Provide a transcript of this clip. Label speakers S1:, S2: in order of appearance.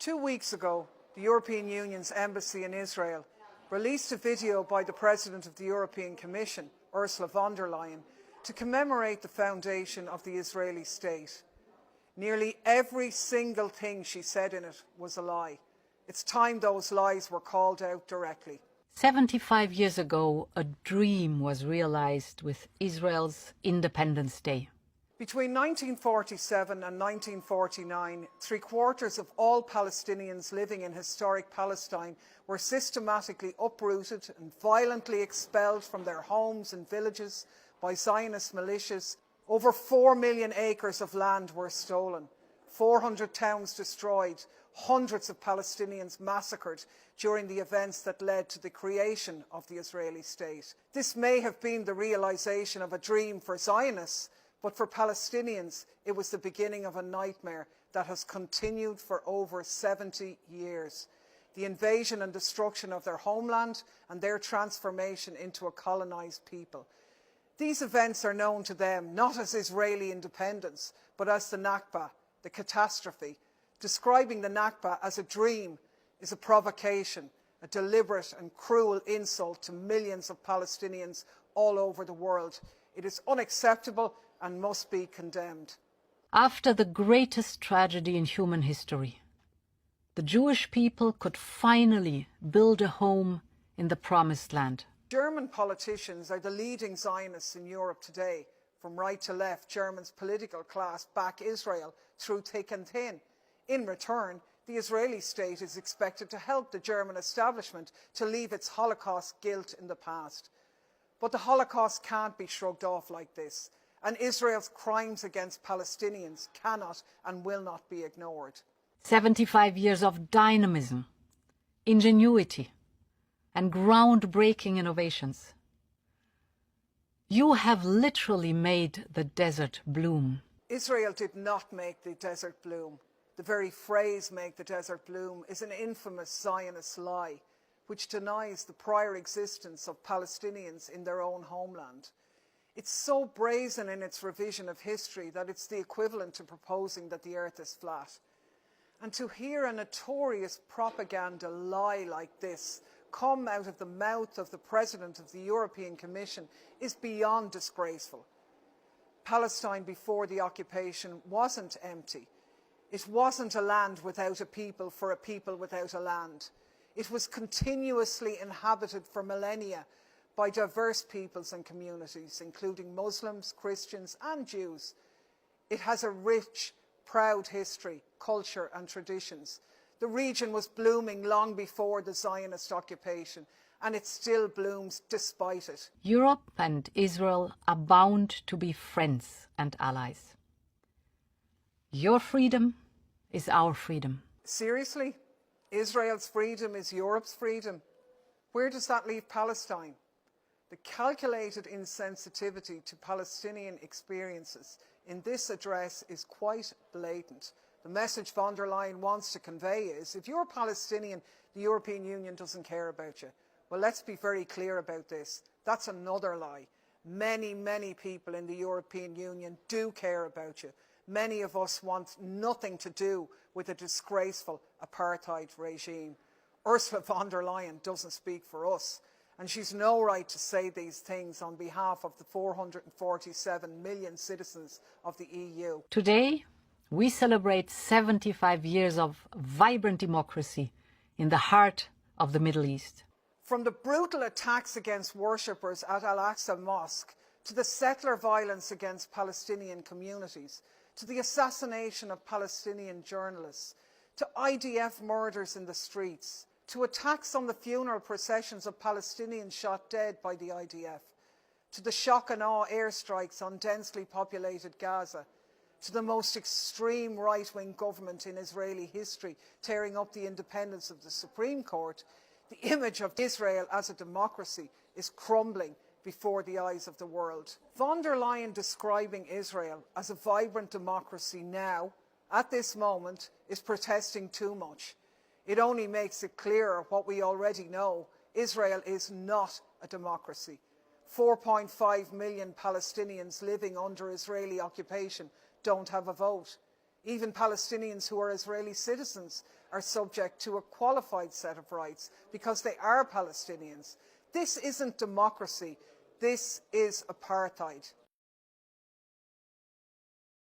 S1: 2 weeks ago, the European Union's embassy in Israel released a video by the President of the European Commission, Ursula von der Leyen, to commemorate the foundation of the Israeli state. Nearly every single thing she said in it was a lie. It's time those lies were called out directly.
S2: 75 years ago, a dream was realized with Israel's Independence Day.
S1: Between 1947 and 1949, 3/4 of all Palestinians living in historic Palestine were systematically uprooted and violently expelled from their homes and villages by Zionist militias. Over 4 million acres of land were stolen, 400 towns destroyed, hundreds of Palestinians massacred during the events that led to the creation of the Israeli state. This may have been the realization of a dream for Zionists, but for Palestinians, it was the beginning of a nightmare that has continued for over 70 years. The invasion and destruction of their homeland and their transformation into a colonized people. These events are known to them not as Israeli independence, but as the Nakba, the catastrophe. Describing the Nakba as a dream is a provocation, a deliberate and cruel insult to millions of Palestinians all over the world. It is unacceptable and must be condemned.
S2: After the greatest tragedy in human history, the Jewish people could finally build a home in the Promised Land.
S1: German politicians are the leading Zionists in Europe today. From right to left, Germany's political class back Israel through thick and thin. In return, the Israeli state is expected to help the German establishment to leave its Holocaust guilt in the past. But the Holocaust can't be shrugged off like this, and Israel's crimes against Palestinians cannot and will not be ignored.
S2: 75 years of dynamism, ingenuity, and groundbreaking innovations. You have literally made the desert bloom.
S1: Israel did not make the desert bloom. The very phrase "make the desert bloom" is an infamous Zionist lie, which denies the prior existence of Palestinians in their own homeland. It's so brazen in its revision of history that it's the equivalent to proposing that the earth is flat. And to hear a notorious propaganda lie like this come out of the mouth of the President of the European Commission is beyond disgraceful. Palestine before the occupation wasn't empty. It wasn't a land without a people for a people without a land. It was continuously inhabited for millennia by diverse peoples and communities, including Muslims, Christians and Jews. It has a rich, proud history, culture and traditions. The region was blooming long before the Zionist occupation, and it still blooms despite it.
S2: Europe and Israel are bound to be friends and allies. Your freedom is our freedom.
S1: Seriously? Israel's freedom is Europe's freedom? Where does that leave Palestine? The calculated insensitivity to Palestinian experiences in this address is quite blatant. The message von der Leyen wants to convey is, if you're Palestinian, the European Union doesn't care about you. Well, let's be very clear about this. That's another lie. Many, many people in the European Union do care about you. Many of us want nothing to do with a disgraceful apartheid regime. Ursula von der Leyen doesn't speak for us, and she's no right to say these things on behalf of the 447 million citizens of the EU.
S2: Today, we celebrate 75 years of vibrant democracy in the heart of the Middle East.
S1: From the brutal attacks against worshippers at Al-Aqsa Mosque, to the settler violence against Palestinian communities, to the assassination of Palestinian journalists, to IDF murders in the streets, to attacks on the funeral processions of Palestinians shot dead by the IDF, to the shock and awe airstrikes on densely populated Gaza, to the most extreme right-wing government in Israeli history tearing up the independence of the Supreme Court, the image of Israel as a democracy is crumbling before the eyes of the world. Von der Leyen describing Israel as a vibrant democracy now, at this moment, is protesting too much. It only makes it clearer what we already know. Israel is not a democracy. 4.5 million Palestinians living under Israeli occupation don't have a vote. Even Palestinians who are Israeli citizens are subject to a qualified set of rights because they are Palestinians. This isn't democracy, this is apartheid.